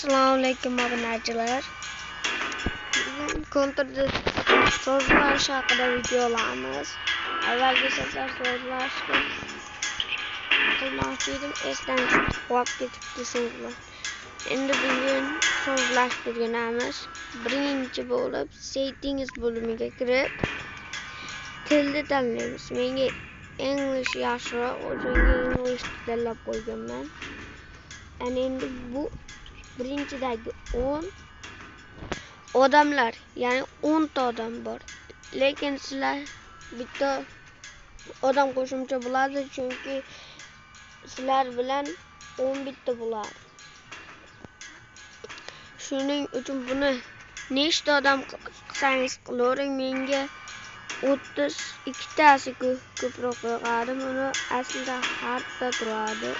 Assalomu alaykum obunachilar. Bugun kontrda so'zlash haqida video olamiz. Avvalgi safar so'zlash qilmoqchi edim, esdan qolib ketibdi so'zlar. Endi bugun so'zlash o'rganamiz. Birinchi bo'lib settings bo'limiga kirib tilni tanlaymiz. Menga English yaxshiroq, o'shanga English tanlab qo'yganman. Endi bu birinchidagi 10 odamlar, ya'ni 10 ta odam bor. Lekin sizlar bitta odam qo'shimcha bo'ladi, chunki sizlar bilan 11 ta bo'ladi. Shuning uchun buni nechta odam qilsangiz qilavering, menga 32 tasi ko'proq yoqadi. Buni aslida harfda turadi.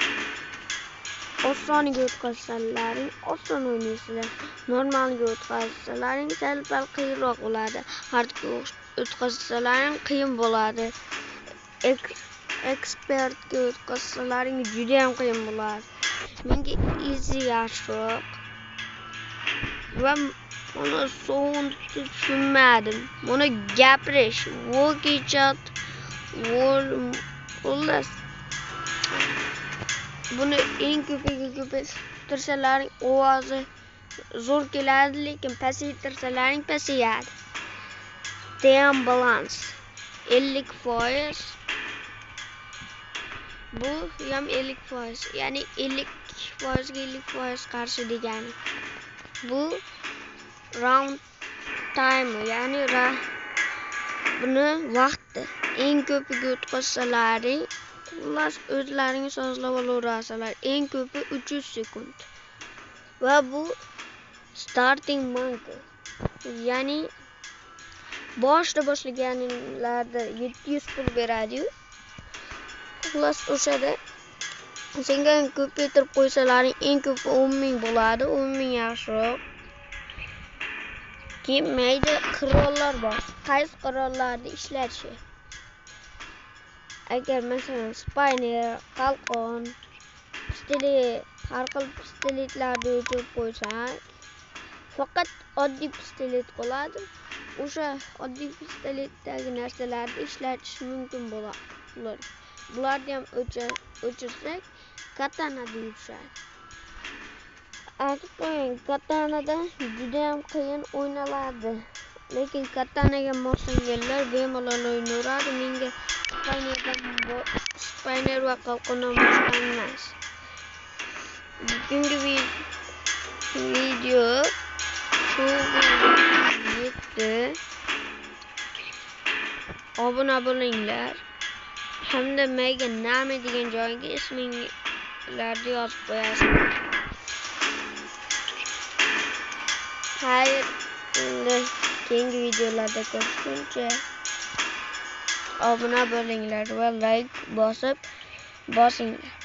Osoniga o'tkazsalaring oson o'ynaysizlar. Normalga o'tkazsalaring sal-pal qiyinroq bo'ladi. Hardga o'tkazsalaring qiyin bo'ladi. Expertga o'tkazsalaring juda ham qiyin bo'ladi. Menga easy yaxshiroq. Va buni so'nd tushunmadim. Buni gapirish, walk chat, xullas. Buni eng ko'piga ko'paytirsalaring ovozi zo'r keladi, lekin pasaytirsalaring pasayadi. Tem balans 50%. Bu ham 50%, ya'ni 50% ga 50% qarshi degani. Bu round time, ya'ni buni vaqti eng ko'piga o'tkazsalaring, xullas o'zlaringiz sozlab olaverasizlar. Eng ko'pi 300 sekund. Va bu starting monkey, ya'ni boshlaganinglarda 700 pul beradi-yu. Xullas o'shada senga ko'paytirib qo'ysalaring eng ko'pi 10 ming bo'ladi. 10 ming yaxshiroq. Keyin mayda qirollar bor. Qaysi qirollarda ishlatishi? Agar masalan Spayner, qalqon, pistolet, har xil pistoletlarni o'chirib qo'ysak, faqat oddiy pistolet qoladi. O'sha oddiy pistoletdagi narsalarni ishlatish mumkin bo'ladi. Bularni ham o'chirsak, katanada yurishadi. Aytib qo'ying, katanada juda ham qiyin o'ynaladi. Lekin katanaga moslanganlar bemalol o'ynaveradi. Menga Spayner va qalqondan boshqa emas. Bugungi video shu yetdi. Obuna bo'linglar. Hamda menga nami degan joyga isminglarni yozib qo'yasizlar. Xayr, endi keyingi videolarda ko'rishguncha obuna bo'linglar va like bosinglar.